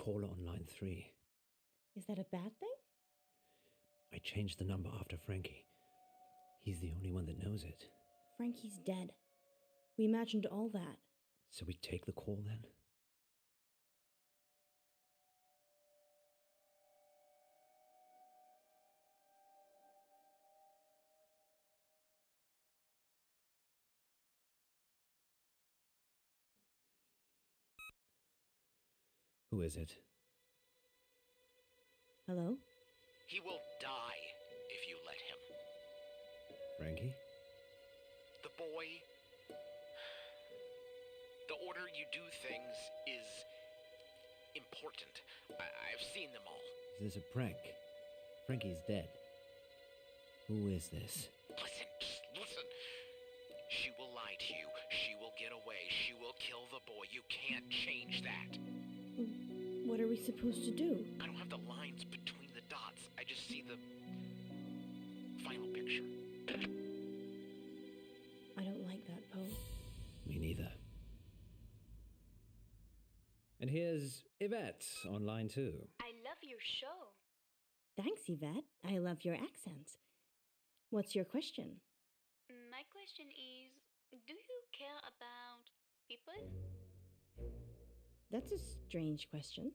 caller on line 3. Is that a bad thing? I changed the number after Frankie. He's the only one that knows it. Frankie's dead. We imagined all that. So we take the call then? Who is it? Hello? He will die if you let him. Frankie? The boy... The order you do things is important. I've seen them all. Is this a prank? Frankie's dead. Who is this? Listen, just listen. She will lie to you. She will get away. She will kill the boy. You can't change that. What are we supposed to do? I don't have the lines between the dots. I just see the final picture. I don't like that, Poe. Me neither. And here's Yvette on line 2. I love your show. Thanks, Yvette. I love your accent. What's your question? My question is, do you care about people? That's a strange question.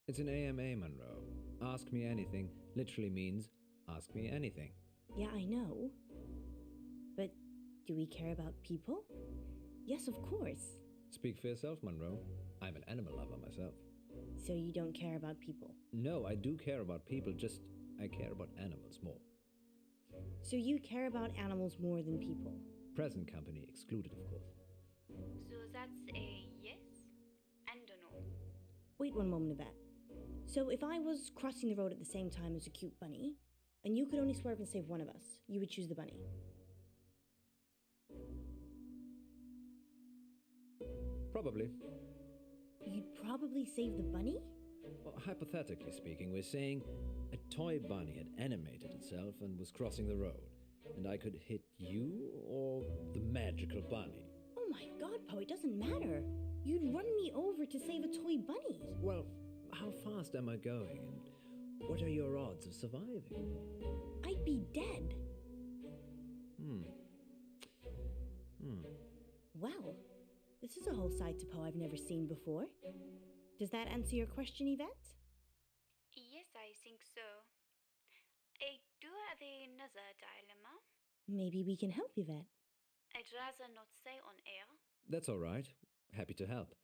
It's an AMA, Munro. Ask me anything literally means ask me anything. Yeah, I know. But do we care about people? Yes, of course. Speak for yourself, Munro. I'm an animal lover myself. So you don't care about people? No, I do care about people, just I care about animals more. So you care about animals more than people? Present company excluded, of course. So that's a yes and a no. Wait one moment, Yvette. So if I was crossing the road at the same time as a cute bunny, and you could only swerve and save one of us, you would choose the bunny? Probably. You'd probably save the bunny? Well, hypothetically speaking, we're saying a toy bunny had animated itself and was crossing the road, and I could hit you or the magical bunny. Oh my god, Poe, it doesn't matter. You'd run me over to save a toy bunny. Well, how fast am I going, and what are your odds of surviving? I'd be dead. Well, this is a whole side to Poe I've never seen before. Does that answer your question, Yvette? Yes, I think so. I do have another dilemma. Maybe we can help, Yvette. I'd rather not say on air. That's all right. Happy to help.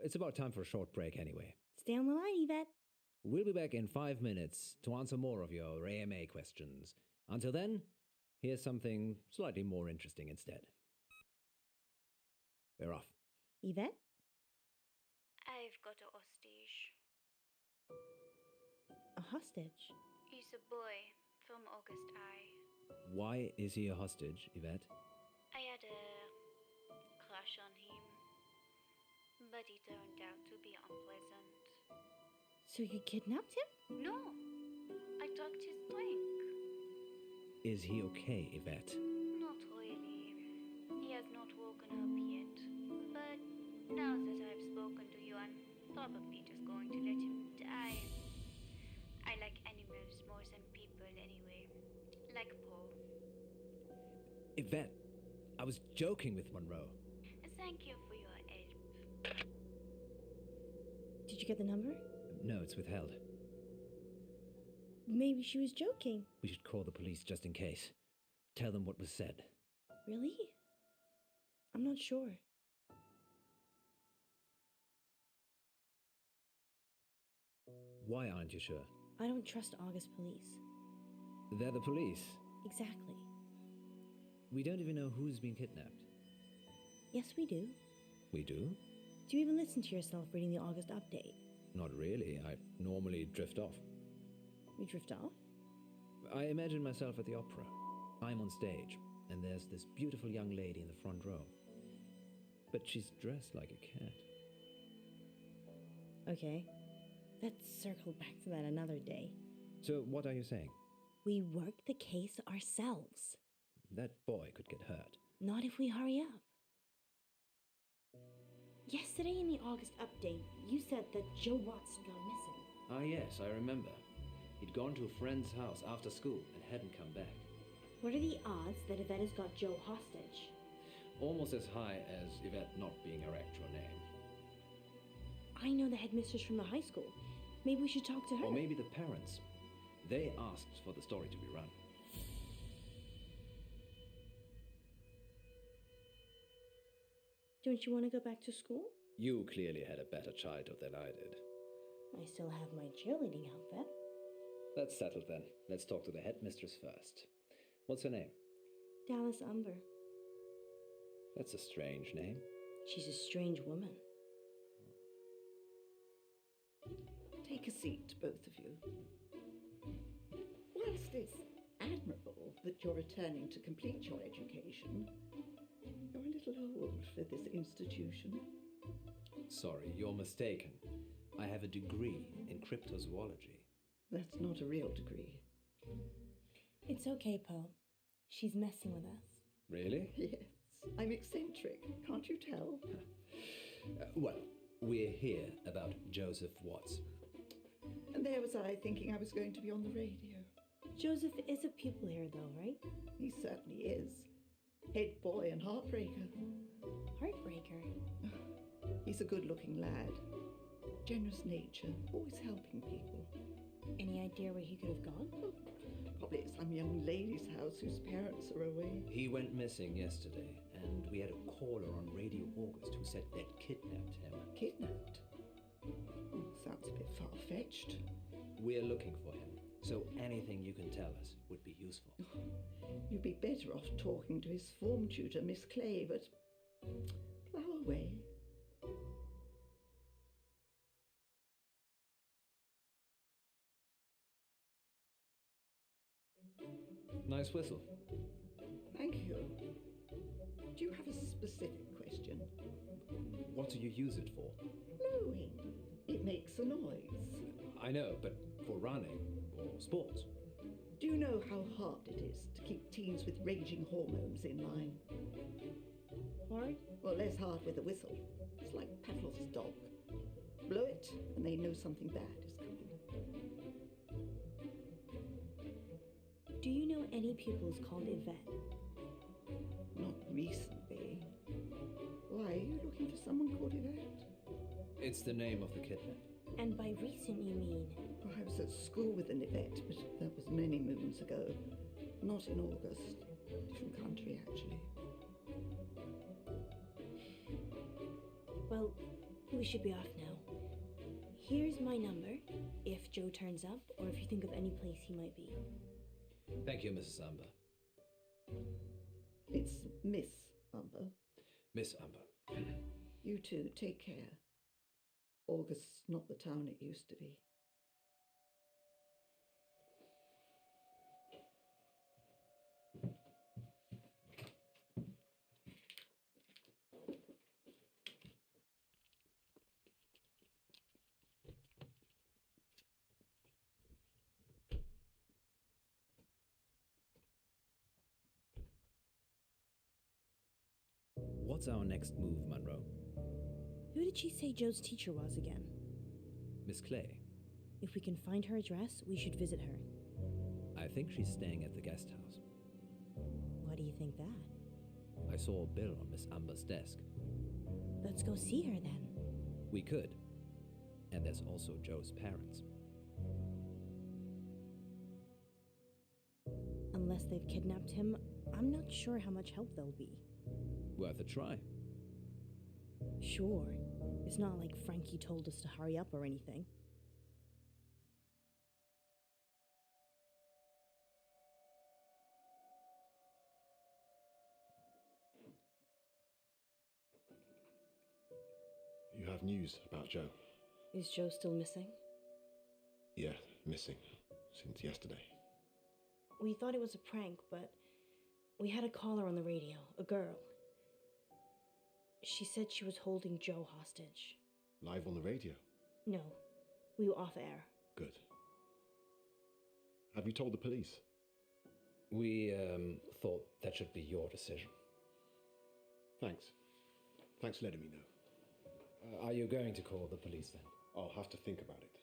It's about time for a short break anyway. Stay on the line, Yvette. We'll be back in 5 minutes to answer more of your AMA questions. Until then, here's something slightly more interesting instead. We're off. Yvette? I've got a hostage. A hostage? He's a boy from August High. Why is he a hostage, Yvette? I had a crush on him, but he turned out to be unpleasant. So you kidnapped him? No, I tucked his drink. Is he okay, Yvette? Not really. He has not woken up yet. But now that I've spoken to you, I'm probably just going to let him die. I like animals more than people anyway. Like Poe. Yvette, I was joking with Munro. Thank you for your help. Did you get the number? No, it's withheld. Maybe she was joking. We should call the police just in case. Tell them what was said. Really? I'm not sure. Why aren't you sure? I don't trust August police. They're the police. Exactly. We don't even know who's been kidnapped. Yes, we do. We do? Do you even listen to yourself reading the August update? Not really. I normally drift off. You drift off? I imagine myself at the opera. I'm on stage, and there's this beautiful young lady in the front row. But she's dressed like a cat. Okay. Let's circle back to that another day. So what are you saying? We work the case ourselves. That boy could get hurt. Not if we hurry up. Yesterday in the August update, you said that Joe Watson got missing. Ah, yes, I remember. He'd gone to a friend's house after school and hadn't come back. What are the odds that Yvette has got Joe hostage? Almost as high as Yvette not being her actual name. I know the headmistress from the high school. Maybe we should talk to her. Or maybe the parents. They asked for the story to be run. Don't you want to go back to school? You clearly had a better childhood than I did. I still have my cheerleading outfit. That's settled then. Let's talk to the headmistress first. What's her name? Dallas Umber. That's a strange name. She's a strange woman. Take a seat, both of you. Whilst it's admirable that you're returning to complete your education, you're a little old for this institution. Sorry, you're mistaken. I have a degree in cryptozoology. That's not a real degree. It's okay, Poe. She's messing with us. Really? Yes, I'm eccentric, can't you tell? Well, we're here about Joseph Watts. And there was I thinking I was going to be on the radio. Joseph is a pupil here, though, right? He certainly is. Head boy and heartbreaker. Heartbreaker. He's a good-looking lad. Generous nature, always helping people. Any idea where he could have gone? Oh, probably at some young lady's house whose parents are away. He went missing yesterday, and we had a caller on Radio August who said they'd kidnapped him. Kidnapped? Oh, sounds a bit far-fetched. We're looking for him, so anything you can tell us would be useful. You'd be better off talking to his form tutor, Miss Clay, but plough away. Nice whistle. Thank you. Do you have a specific question? What do you use it for? Blowing. It makes a noise. I know, but for running or sports. Do you know how hard it is to keep teens with raging hormones in line? Hard? Well, less hard with a whistle. It's like Pavlov's dog. Blow it, and they know something bad is coming. Do you know any pupils called Yvette? Not recently. Why, are you looking for someone called Yvette? It's the name of the kidnap. And by recent, you mean? Well, I was at school with an Yvette, but that was many moons ago. Not in August. Different country, actually. Well, we should be off now. Here's my number, if Joe turns up, or if you think of any place he might be. Thank you, Mrs. Umber. It's Miss Umber. Miss Umber. You two, take care. August's not the town it used to be. What's our next move, Munro? Who did she say Joe's teacher was again? Miss Clay. If we can find her address, we should visit her. I think she's staying at the guest house. Why do you think that? I saw a bill on Miss Umber's desk. Let's go see her then. We could. And there's also Joe's parents. Unless they've kidnapped him, I'm not sure how much help they'll be. Worth a try. Sure. It's not like Frankie told us to hurry up or anything. You have news about Joe? Is Joe still missing? Yeah, missing. Since yesterday. We thought it was a prank, but we had a caller on the radio, a girl. She said she was holding Joe hostage. Live on the radio? No, we were off air. Good. Have you told the police? We, thought that should be your decision. Thanks. Thanks for letting me know. Are you going to call the police then? I'll have to think about it.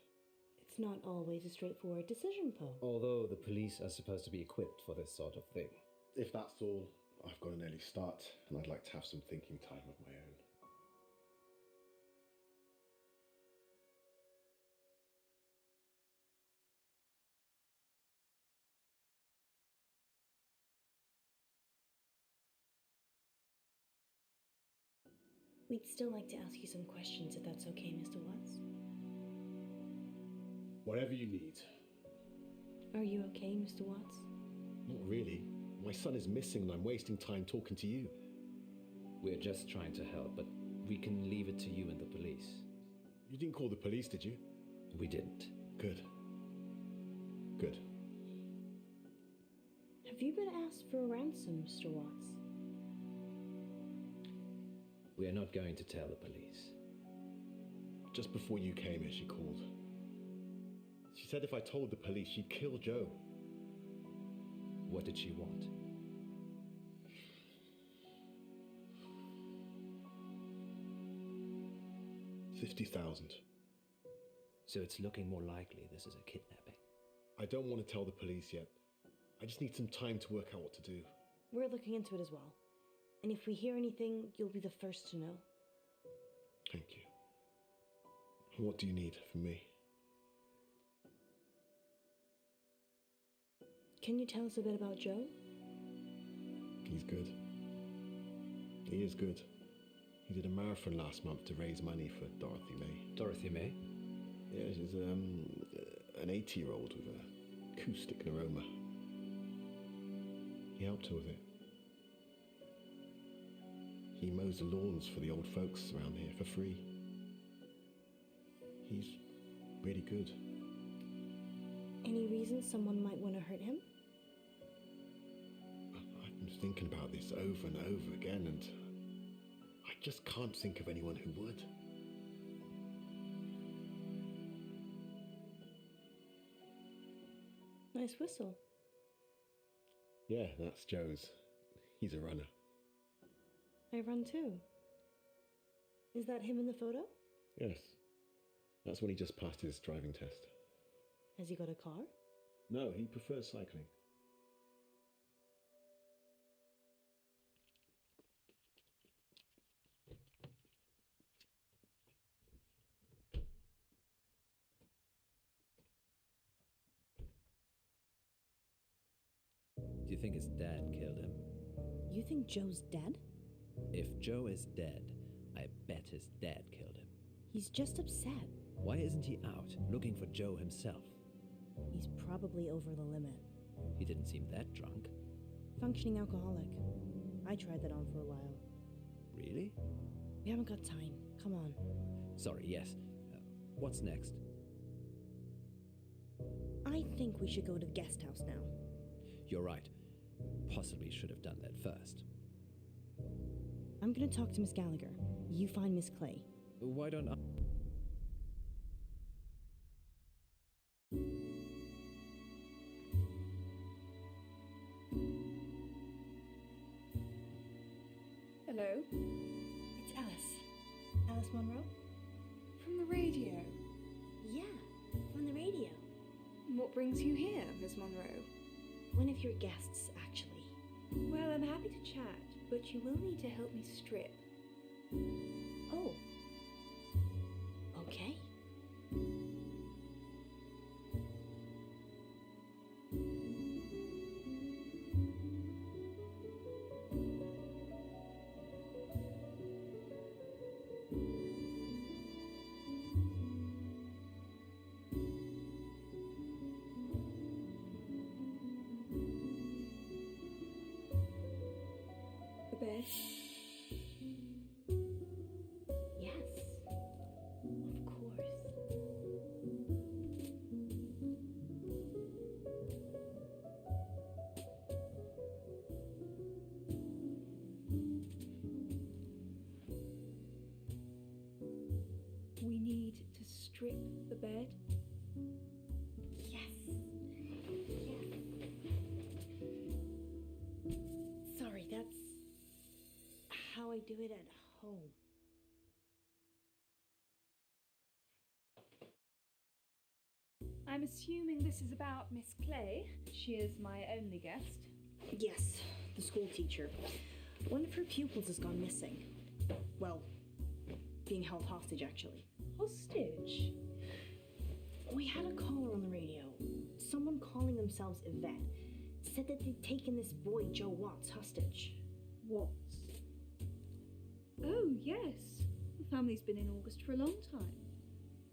It's not always a straightforward decision, Poe. Although the police are supposed to be equipped for this sort of thing. If that's all, I've got an early start, and I'd like to have some thinking time of my own. We'd still like to ask you some questions, if that's okay, Mr. Watts. Whatever you need. Are you okay, Mr. Watts? Not really. My son is missing and I'm wasting time talking to you. We're just trying to help, but we can leave it to you and the police. You didn't call the police, did you? We didn't. Good. Good. Have you been asked for a ransom, Mr. Watts? We are not going to tell the police. Just before you came here, she called. She said if I told the police, she'd kill Joe. What did she want? $50,000. So it's looking more likely this is a kidnapping. I don't want to tell the police yet. I just need some time to work out what to do. We're looking into it as well. And if we hear anything, you'll be the first to know. Thank you. And what do you need from me? Can you tell us a bit about Joe? He's good. He is good. He did a marathon last month to raise money for Dorothy May. Dorothy May? Yeah, she's an 80-year-old with a acoustic neuroma. He helped her with it. He mows the lawns for the old folks around here for free. He's really good. Any reason someone might want to hurt him? I've been thinking about this over and over again, and I just can't think of anyone who would. Nice whistle. Yeah, that's Joe's. He's a runner. I run too. Is that him in the photo? Yes. That's when he just passed his driving test. Has he got a car? No, he prefers cycling. Do you think his dad killed him? You think Joe's dead? If Joe is dead, I bet his dad killed him. He's just upset. Why isn't he out looking for Joe himself? He's probably over the limit. He didn't seem that drunk. Functioning alcoholic. I tried that on for a while. Really? We haven't got time. Come on. Sorry, yes. What's next? I think we should go to the guest house now. You're right. Possibly should have done that first. I'm gonna talk to Miss Gallagher. You find Miss Clay. Why don't I... Hello? It's Alice. Alice Munro? From the radio. Yeah, from the radio. What brings you here, Miss Monroe? One of your guests, actually. Well, I'm happy to chat, but you will need to help me strip. Oh. Okay. The bed? Yes. Of course. We need to strip the bed. Yes. Yes. Sorry, that's how I do it at home. assuming this is about Miss Clay. She is my only guest. Yes, the school teacher. One of her pupils has gone missing. Well, being held hostage, actually. Hostage? We had a caller on the radio. Someone calling themselves Yvette said that they'd taken this boy, Joe Watts, hostage. Watts? Oh, yes. The family's been in August for a long time.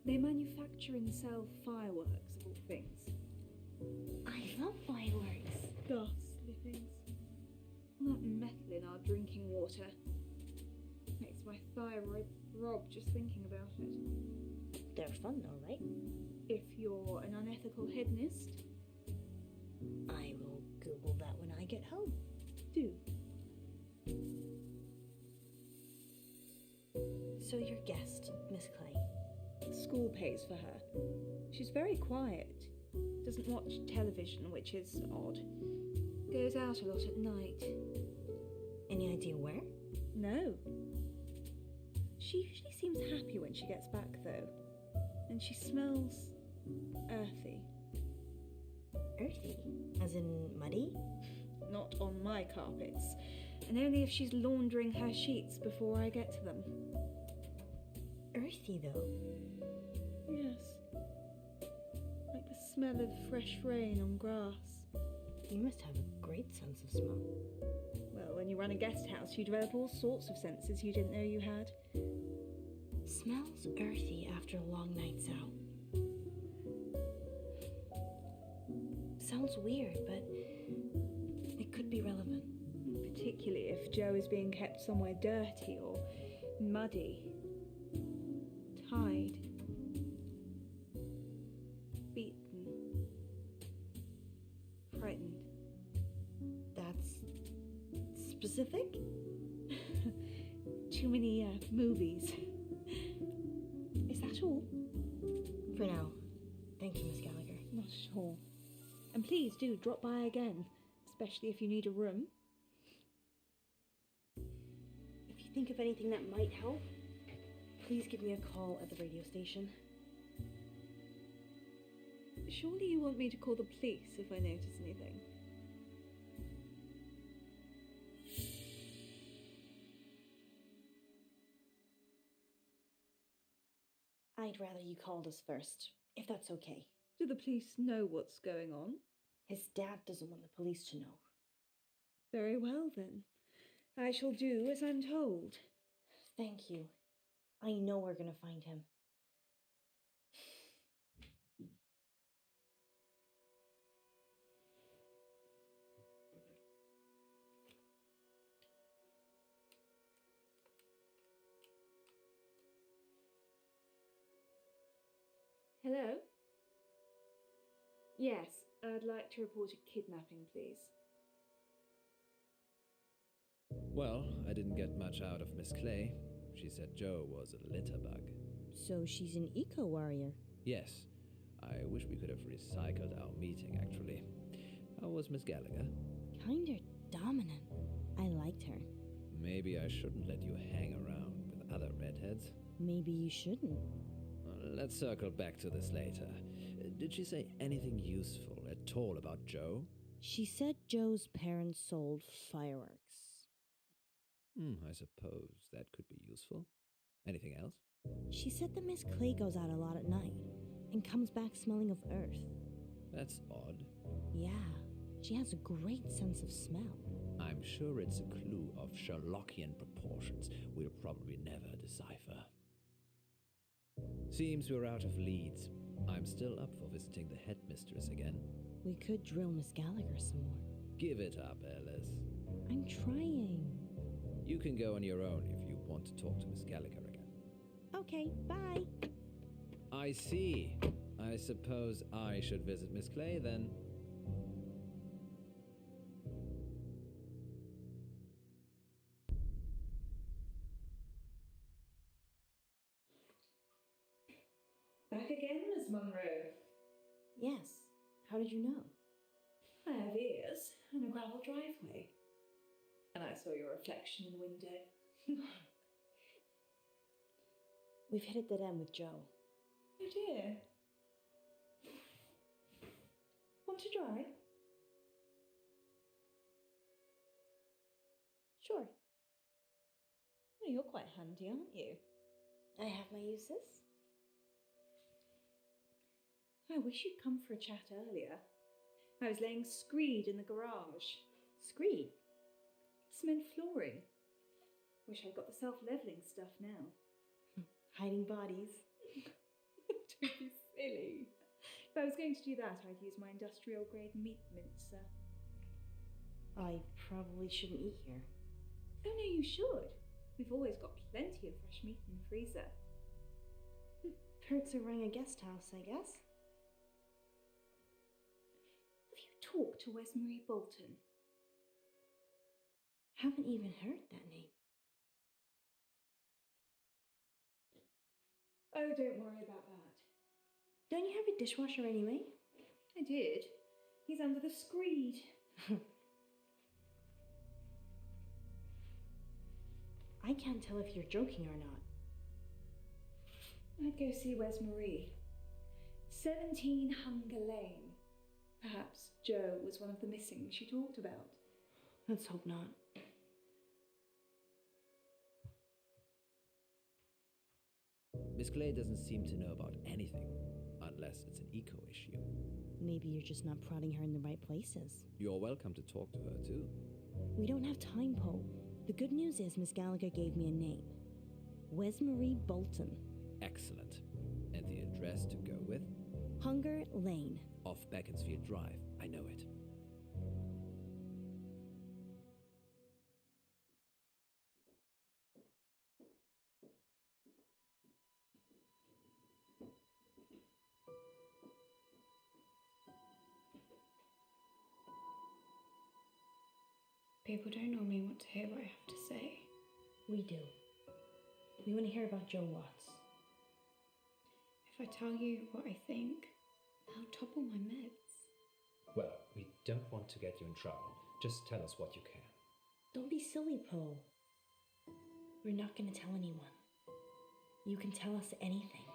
They manufacture and sell fireworks, of all things. I love fireworks. Ghastly things. All that metal in our drinking water makes my thyroid throb just thinking about it. They're fun though, right? If you're an unethical hedonist. I will Google that when I get home. Do. So your guest, Miss Clay. School pays for her. She's very quiet. Doesn't watch television, which is odd. Goes out a lot at night. Any idea where? No. She usually seems happy when she gets back, though. And she smells earthy. Earthy? As in muddy? Not on my carpets. And only if she's laundering her sheets before I get to them. Earthy, though. Yes. Like the smell of fresh rain on grass. You must have a great sense of smell. Well, when you run a guest house, you develop all sorts of senses you didn't know you had. Smells earthy after long nights out. Sounds weird, but it could be relevant. Particularly if Joe is being kept somewhere dirty or muddy. Tied. Beaten. Frightened. That's specific? Too many movies. Is that all? For now. Thank you, Miss Gallagher. Not at all. And please do drop by again, especially if you need a room. If you think of anything that might help, please give me a call at the radio station. Surely you want me to call the police if I notice anything? I'd rather you called us first, if that's okay. Do the police know what's going on? His dad doesn't want the police to know. Very well, then. I shall do as I'm told. Thank you. I know we're going to find him. Hello? Yes, I'd like to report a kidnapping, please. Well, I didn't get much out of Miss Clay. She said Joe was a litterbug. So she's an eco-warrior? Yes. I wish we could have recycled our meeting, actually. How was Miss Gallagher? Kinda dominant. I liked her. Maybe I shouldn't let you hang around with other redheads. Maybe you shouldn't. Let's circle back to this later. Did she say anything useful at all about Joe? She said Joe's parents sold fireworks. I suppose that could be useful. Anything else? She said that Miss Clay goes out a lot at night and comes back smelling of earth. That's odd. Yeah, she has a great sense of smell. I'm sure it's a clue of Sherlockian proportions we'll probably never decipher. Seems we're out of leads. I'm still up for visiting the headmistress again. We could drill Miss Gallagher some more. Give it up, Alice. I'm trying. You can go on your own if you want to talk to Miss Gallagher again. Okay, bye. I see. I suppose I should visit Miss Clay then. Back again, Miss Munro. Yes. How did you know? I have ears and a gravel driveway. And I saw your reflection in the window. We've hit a dead end with Joe. Oh dear. to try? Sure. Well, you're quite handy, aren't you? I have my uses. I wish you'd come for a chat earlier. I was laying screed in the garage. Screed. Cement flooring. Wish I'd got the self-levelling stuff now. Hiding bodies. Don't be silly. If I was going to do that, I'd use my industrial-grade meat mincer. I probably shouldn't eat here. Oh no, you should. We've always got plenty of fresh meat in the freezer. Perks are running a guest house, I guess. Have you talked to Wesmarie Bolton? Haven't even heard that name. Oh, don't worry about that. Don't you have a dishwasher anyway? I did. He's under the screed. I can't tell if you're joking or not. I'd go see Wesmarie. 17 Hunger Lane. Perhaps Joe was one of the missing she talked about. Let's hope not. Miss Clay doesn't seem to know about anything, unless it's an eco issue. Maybe you're just not prodding her in the right places. You're welcome to talk to her, too. We don't have time, Poe. The good news is Miss Gallagher gave me a name. Wesmarie Bolton. Excellent. And the address to go with? Hunger Lane. Off Beaconsfield Drive. I know it. People don't normally want to hear what I have to say. We do. We want to hear about Joe Watts. If I tell you what I think, they'll topple my meds. Well, we don't want to get you in trouble. Just tell us what you can. Don't be silly, Poe. We're not going to tell anyone. You can tell us anything.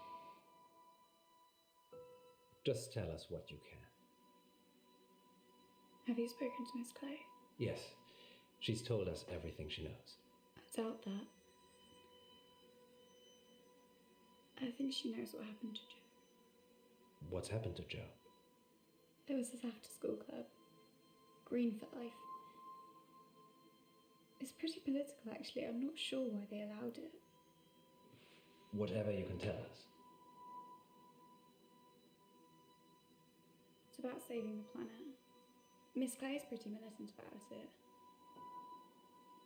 Just tell us what you can. Have you spoken to Miss Clay? Yes. She's told us everything she knows. I doubt that. I think she knows what happened to Joe. What's happened to Joe? It was his after-school club. Green for Life. It's pretty political, actually. I'm not sure why they allowed it. Whatever you can tell us. It's about saving the planet. Miss Clay is pretty militant about it.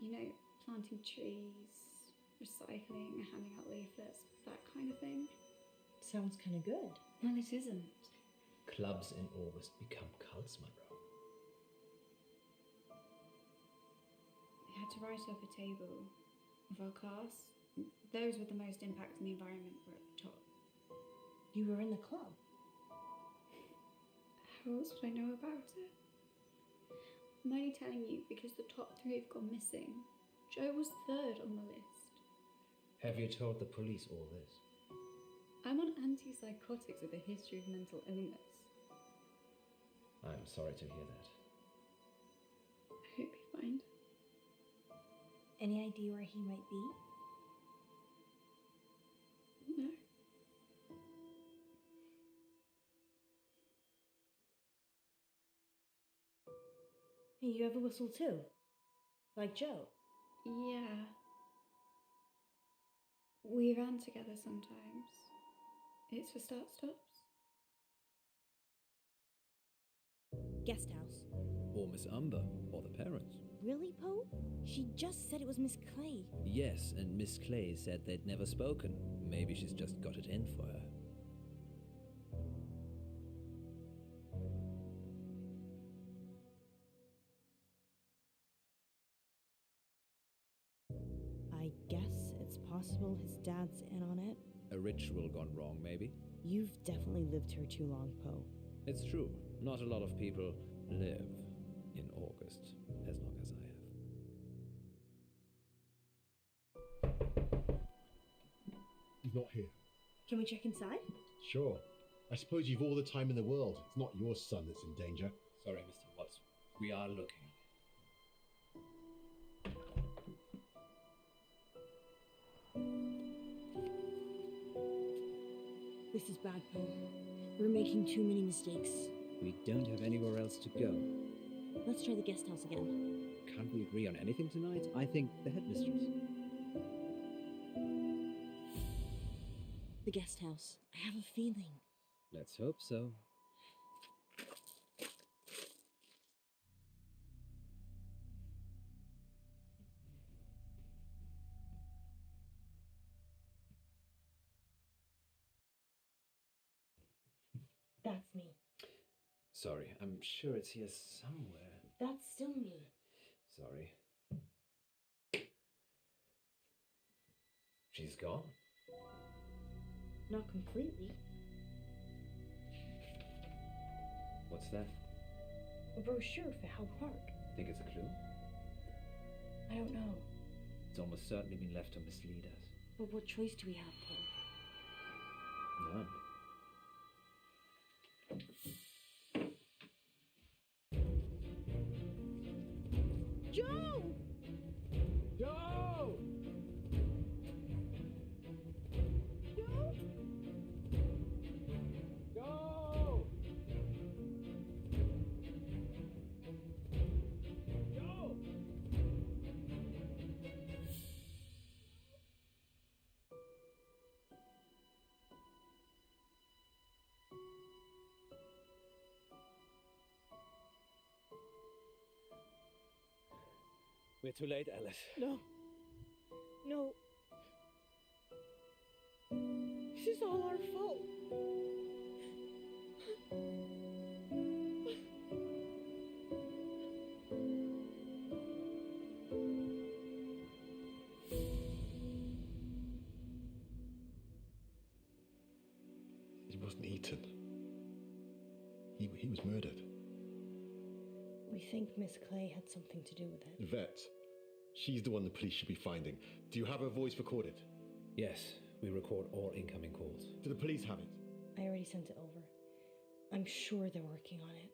You know, planting trees, recycling, handing out leaflets, that kind of thing. Sounds kind of good. Well, it isn't. Clubs in August become cults, Munro. We had to write up a table of our class. Those with the most impact on the environment were at the top. You were in the club. How else would I know about it? I'm only telling you because the top 3 have gone missing. Joe was 3rd on the list. Have you told the police all this? I'm on antipsychotics with a history of mental illness. I'm sorry to hear that. I hope you find. Any idea where he might be? No. Hey, you have a whistle too? Like Joe? Yeah. We ran together sometimes. It's for start-stops. Guest house. Or Miss Umber, or the parents. Really, Poe? She just said it was Miss Clay. Yes, and Miss Clay said they'd never spoken. Maybe she's just got it in for her. I guess it's possible his dad's in on it. A ritual gone wrong, maybe? You've definitely lived here too long, Poe. It's true. Not a lot of people live in August as long as I have. He's not here. Can we check inside? Sure. I suppose you've all the time in the world. It's not your son that's in danger. Sorry, Mr. Watts. We are looking. This is bad, Poe. We're making too many mistakes. We don't have anywhere else to go. Let's try the guest house again. Can't we agree on anything tonight? I think the headmistress. The guest house. I have a feeling. Let's hope so. That's me. Sorry, I'm sure it's here somewhere. That's still me. Sorry. She's gone. Not completely. What's that? A brochure for Howe Park. Think it's a clue? I don't know. It's almost certainly been left to mislead us. But what choice do we have, Poe? None. Joe! Joe! Joe? Joe! Joe! We're too late, Alice. No. No. This is all our fault. He wasn't eaten. He was murdered. We think Miss Clay had something to do with it. Vet. She's the one the police should be finding. Do you have her voice recorded? Yes, we record all incoming calls. Do the police have it? I already sent it over. I'm sure they're working on it.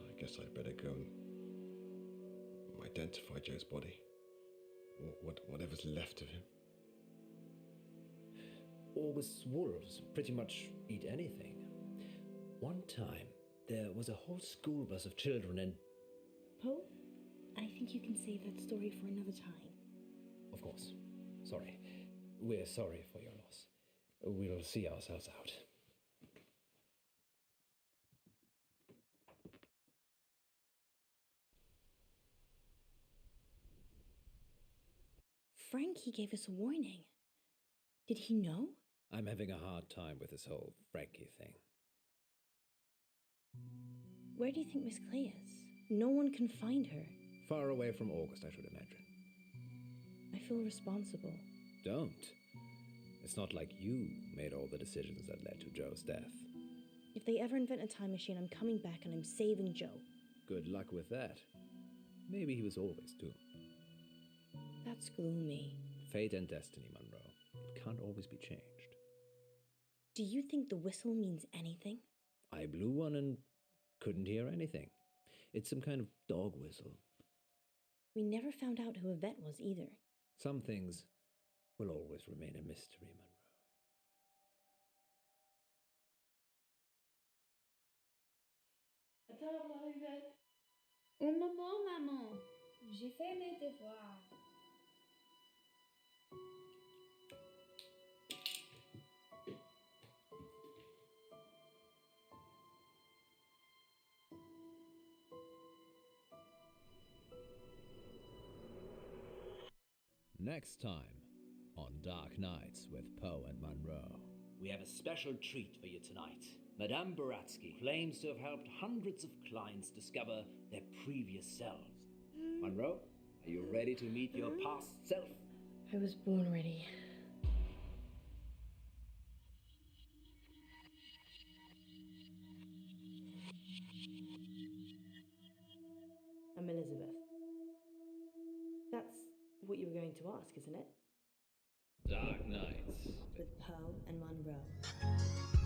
I guess I'd better go and identify Joe's body. Whatever's left of him. August's wolves pretty much eat anything. One time, there was a whole school bus of children and... Poe, I think you can save that story for another time. Of course. Sorry. We're sorry for your loss. We'll see ourselves out. Frankie gave us a warning. Did he know? I'm having a hard time with this whole Frankie thing. Where do you think Miss Clay is? No one can find her. Far away from August, I should imagine. I feel responsible. Don't. It's not like you made all the decisions that led to Joe's death. If they ever invent a time machine, I'm coming back and I'm saving Joe. Good luck with that. Maybe he was always doomed. That's gloomy. Fate and destiny, Munro. It can't always be changed. Do you think the whistle means anything? I blew one and couldn't hear anything. It's some kind of dog whistle. We never found out who Yvette was either. Some things will always remain a mystery, Munro. À table, Yvette. Un moment, maman. J'ai fait mes devoirs. Next time on Dark Nights with Poe and Munro. We have a special treat for you tonight. Madame Baratsky claims to have helped hundreds of clients discover their previous selves. Munro, are you ready to meet your past self? I was born ready. I'm Elizabeth. That's what you were going to ask, isn't it? Dark Nights. with Poe and Munro.